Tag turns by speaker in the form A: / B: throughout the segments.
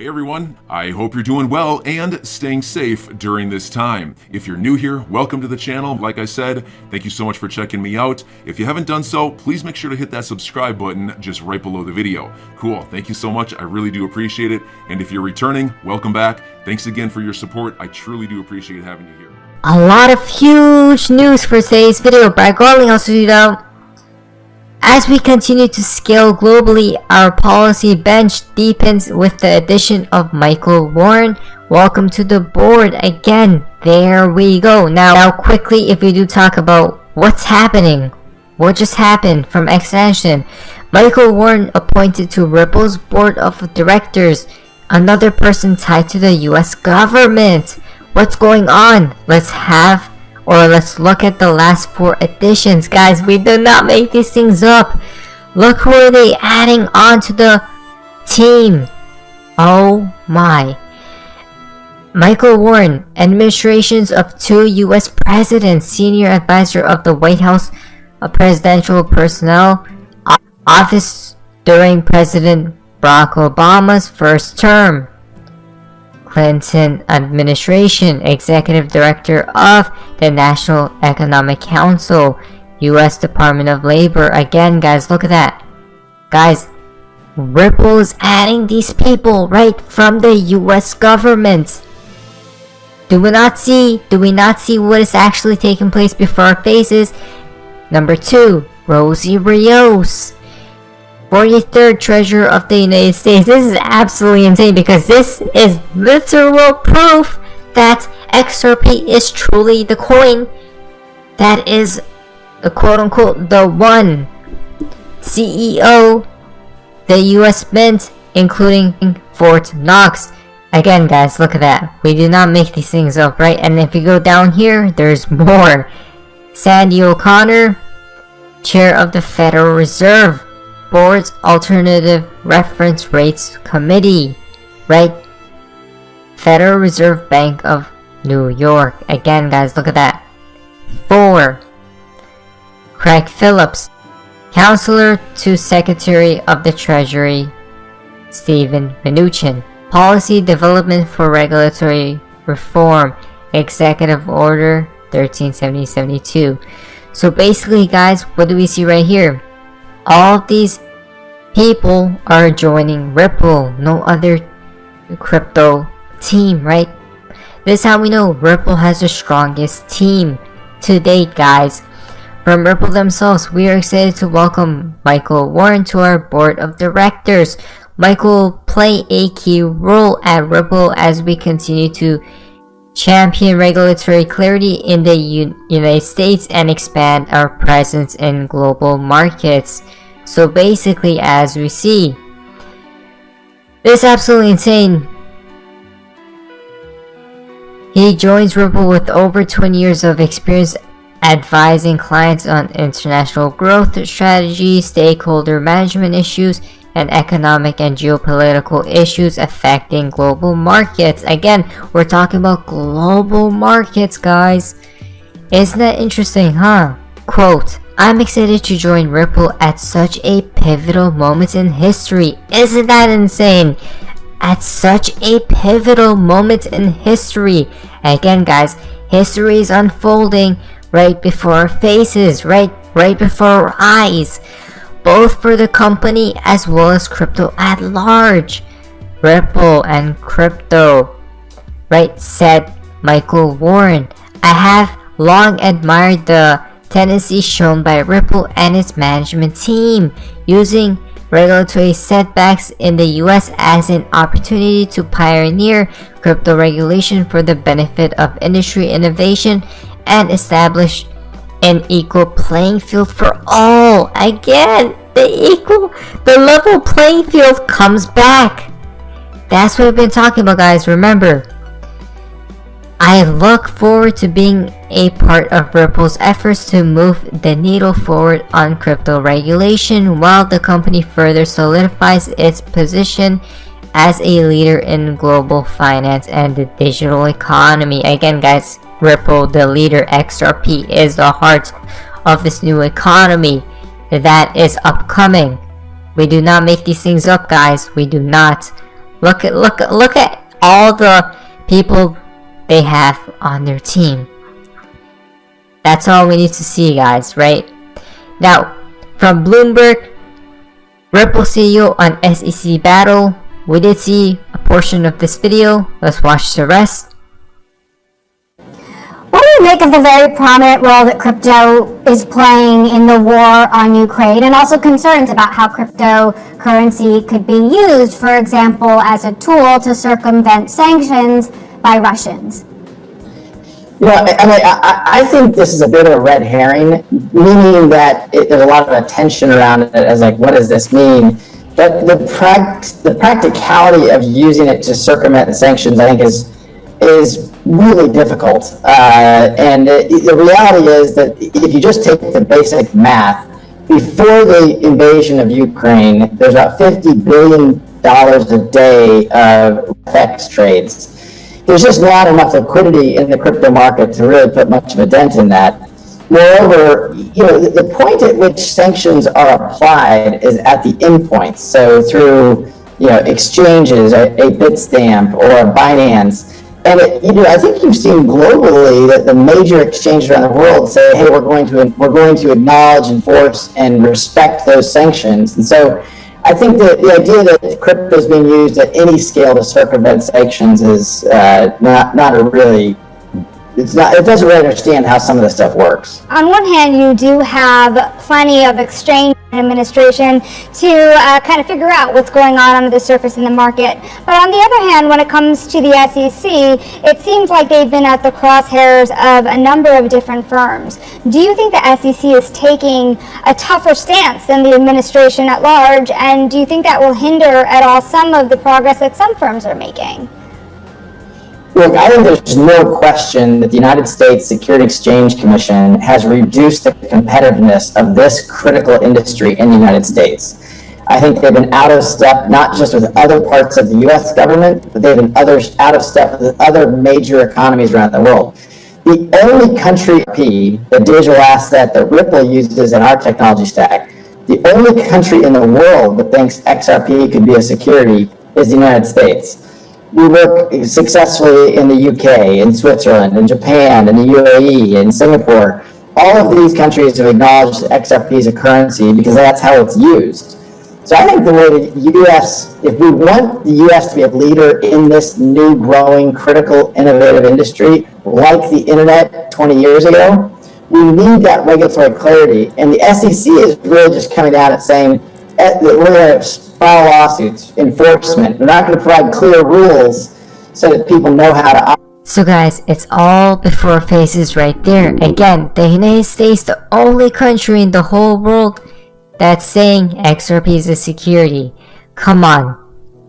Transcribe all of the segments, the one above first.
A: Hey everyone, I hope you're doing well and staying safe during this time. If you're new here, welcome to the channel. Like I said, thank you so much for checking me out. If you haven't done so, please make sure to hit that subscribe button just right below the video. Cool, thank you so much. I really do appreciate it. And if you're returning, welcome back. Thanks again for your support. I truly do appreciate having you here.
B: A lot of huge news for today's video, but going also, as we continue to scale globally, our policy bench deepens with the addition of Michael Warren. Welcome to the board again. There we go. Now quickly, if we do talk about what's happening, what just happened from extension, Michael Warren appointed to Ripple's board of directors, another person tied to the US government. What's going on? Let's look at the last 4 additions. Guys, we do not make these things up. Look who are they adding on to the team. Oh my. Michael Warren, administrations of 2 US presidents, senior advisor of the White House Presidential Personnel Office during President Barack Obama's first term. Clinton administration, executive director of the National Economic Council, US Department of Labor. Again, guys, look at that. Guys, Ripple is adding these people right from the US government. Do we not see what is actually taking place before our faces? Number 2, Rosie Rios, 43rd Treasurer of the United States. This is absolutely insane because this is literal proof that XRP is truly the coin that is the quote-unquote the one. CEO, the US Mint, including Fort Knox. Again, guys, look at that. We do not make these things up, right? And if you go down here, there's more. Sandy O'Connor, Chair of the Federal Reserve Board's Alternative Reference Rates Committee, right? Federal Reserve Bank of New York. Again, guys, look at that. 4, Craig Phillips, Counselor to Secretary of the Treasury Steven Mnuchin, Policy Development for Regulatory Reform, Executive Order 1370-72. So basically, guys, what do we see right here? All of these people are joining Ripple, no other crypto team, right? This is how we know Ripple has the strongest team to date, guys. From Ripple themselves, we are excited to welcome Michael Warren to our board of directors. Michael will play a key role at Ripple as we continue to champion regulatory clarity in the United States and expand our presence in global markets. So basically, as we see, this is absolutely insane. He joins Ripple with over 20 years of experience advising clients on international growth strategy, stakeholder management issues, and economic and geopolitical issues affecting global markets. Again, we're talking about global markets, guys. Isn't that interesting, huh? Quote, I'm excited to join Ripple at such a pivotal moment in history. Isn't that insane? At such a pivotal moment in history. Again, guys, history is unfolding right before our faces, right before our eyes, both for the company as well as crypto at large. Ripple and crypto, right, said Michael Warren. I have long admired the tendency shown by Ripple and its management team, using regulatory setbacks in the US as an opportunity to pioneer crypto regulation for the benefit of industry innovation and establish an equal playing field for all. Again, the level playing field comes back. That's what we've been talking about, guys. Remember, I look forward to being a part of Ripple's efforts to move the needle forward on crypto regulation while the company further solidifies its position as a leader in global finance and the digital economy. Again, guys, Ripple, the leader, XRP, is the heart of this new economy that is upcoming. We do not make these things up, guys. We do not. Look at all the people they have on their team. That's all we need to see, guys, right? Now, from Bloomberg, Ripple CEO on SEC battle. We did see a portion of this video. Let's watch the rest.
C: What do you make of the very prominent role that crypto is playing in the war on Ukraine, and also concerns about how cryptocurrency could be used, for example, as a tool to circumvent sanctions by Russians?
D: I think this is a bit of a red herring, meaning that there's a lot of attention around it as like, what does this mean? But the practicality of using it to circumvent the sanctions, I think, is really difficult. And the reality is that if you just take the basic math, before the invasion of Ukraine, there's about $50 billion a day of FX trades. There's just not enough liquidity in the crypto market to really put much of a dent in that. Moreover, the point at which sanctions are applied is at the endpoint. So through, exchanges, a Bitstamp or a Binance. And I think you've seen globally that the major exchanges around the world say, hey, we're going to acknowledge, enforce, and respect those sanctions. And so I think that the idea that crypto is being used at any scale to circumvent sanctions is not a really. It doesn't really understand how some of this stuff works.
C: On one hand, you do have plenty of exchange administration to kind of figure out what's going on under the surface in the market. But on the other hand, when it comes to the SEC, it seems like they've been at the crosshairs of a number of different firms. Do you think the SEC is taking a tougher stance than the administration at large? And do you think that will hinder at all some of the progress that some firms are making?
D: Look, I think there's no question that the United States Securities Exchange Commission has reduced the competitiveness of this critical industry in the United States. I think they've been out of step, not just with other parts of the U.S. government, but they've been out of step with other major economies around the world. The only country, the digital asset that Ripple uses in our technology stack, the only country in the world that thinks XRP could be a security is the United States. We work successfully in the UK, in Switzerland, in Japan, in the UAE, in Singapore. All of these countries have acknowledged XRP as a currency because that's how it's used. So I think the way the U.S., if we want the U.S. to be a leader in this new, growing, critical, innovative industry, like the internet 20 years ago, we need that regulatory clarity. And the SEC is really just coming down and saying, we're going to file lawsuits, enforcement. We're not going to provide clear rules so that people know how to operate.
B: So guys, it's all before our faces right there. Again, the United States, the only country in the whole world that's saying XRP is a security. Come on,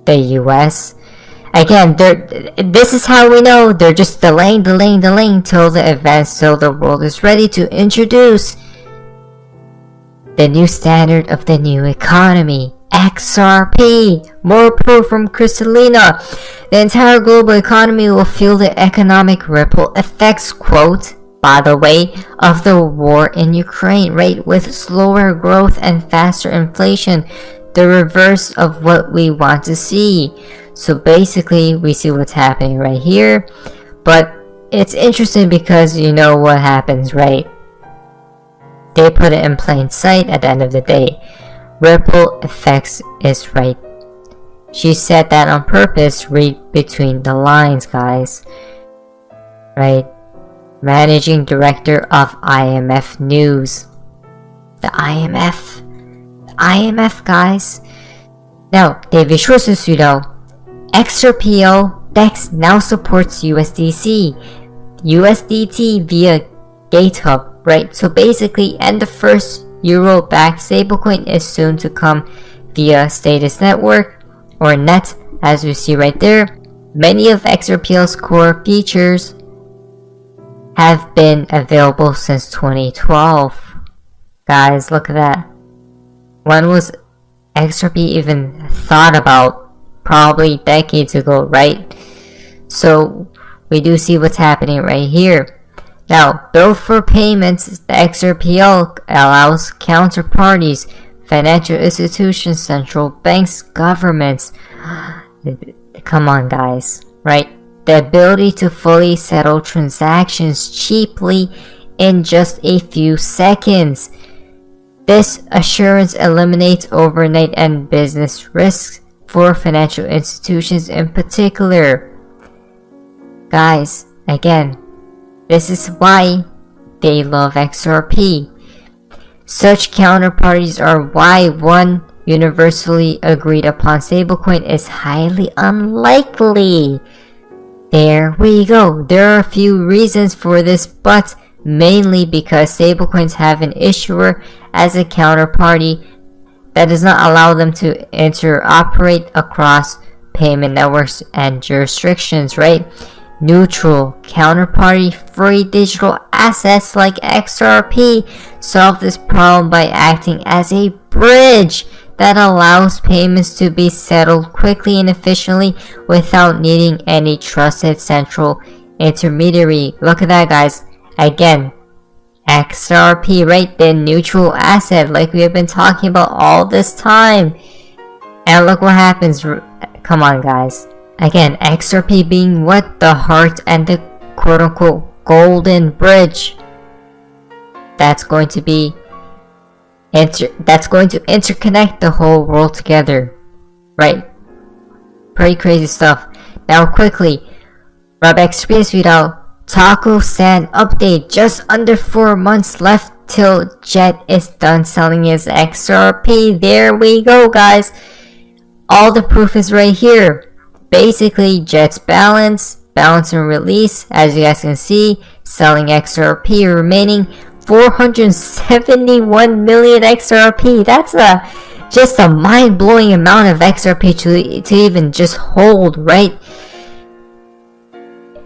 B: the US. Again, this is how we know they're just delaying till the events, till the world is ready to introduce the new standard of the new economy. XRP. More proof from Kristalina. The entire global economy will feel the economic ripple effects, quote, by the way, of the war in Ukraine, right? With slower growth and faster inflation, the reverse of what we want to see. So basically, we see what's happening right here. But it's interesting because you know what happens, right? They put it in plain sight at the end of the day. Ripple effects is right. She said that on purpose. Read between the lines, guys. Right? Managing Director of IMF News. The IMF, guys. Now, David Schwarzenegger, XRPL DEX now supports USDT via GateHub, right? So basically, and the first Euro-backed stablecoin is soon to come via Status Network or NET, as we see right there. Many of XRPL's core features have been available since 2012. Guys, look at that. When was XRP even thought about? Probably decades ago, right? So we do see what's happening right here. Now, bill for payments, the XRPL allows counterparties, financial institutions, central banks, governments, come on guys, right? The ability to fully settle transactions cheaply in just a few seconds. This assurance eliminates overnight and business risks for financial institutions in particular. Guys, again, this is why they love XRP. Such counterparties are why one universally agreed upon stablecoin is highly unlikely. There we go. There are a few reasons for this, but mainly because stablecoins have an issuer as a counterparty that does not allow them to interoperate across payment networks and jurisdictions, right? Neutral, counterparty-free digital assets like XRP solve this problem by acting as a bridge that allows payments to be settled quickly and efficiently without needing any trusted central intermediary. Look at that, guys. Again, XRP, right? The neutral asset like we have been talking about all this time. And look what happens. Come on, guys. Again, XRP being what? The heart and the quote-unquote golden bridge. That's going to interconnect the whole world together, right? Pretty crazy stuff. Now quickly, XRP video, Taco Sand update. Just under 4 months left till Jet is done selling his XRP. There we go, guys. All the proof is right here. Basically, Jet's balance and release, as you guys can see, selling XRP, remaining 471 million XRP. That's just a mind-blowing amount of XRP to even just hold, right?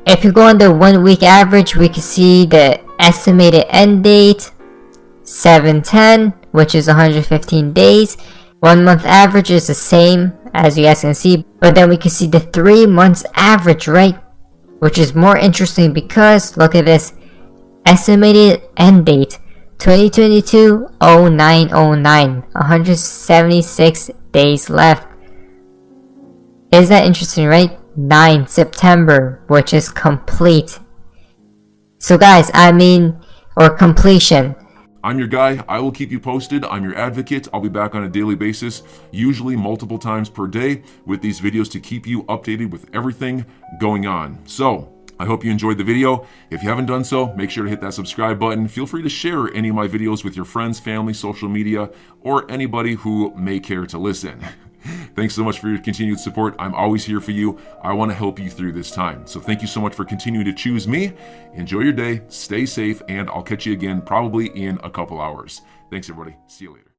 B: If you go on the 1 week average, we can see the estimated end date 7/10, which is 115 days. 1 month average is the same, as you guys can see, but then we can see the 3 months average, right? Which is more interesting because look at this. Estimated end date 2022-09-09, 176 days left. Is that interesting, right? 9 September, which is complete. So guys, or completion.
A: I'm your guy. I will keep you posted. I'm your advocate. I'll be back on a daily basis, usually multiple times per day, with these videos to keep you updated with everything going on. So I hope you enjoyed the video. If you haven't done so, make sure to hit that subscribe button. Feel free to share any of my videos with your friends, family, social media, or anybody who may care to listen. Thanks so much for your continued support. I'm always here for you. I want to help you through this time. So thank you so much for continuing to choose me. Enjoy your day, stay safe, and I'll catch you again probably in a couple hours. Thanks, everybody. See you later.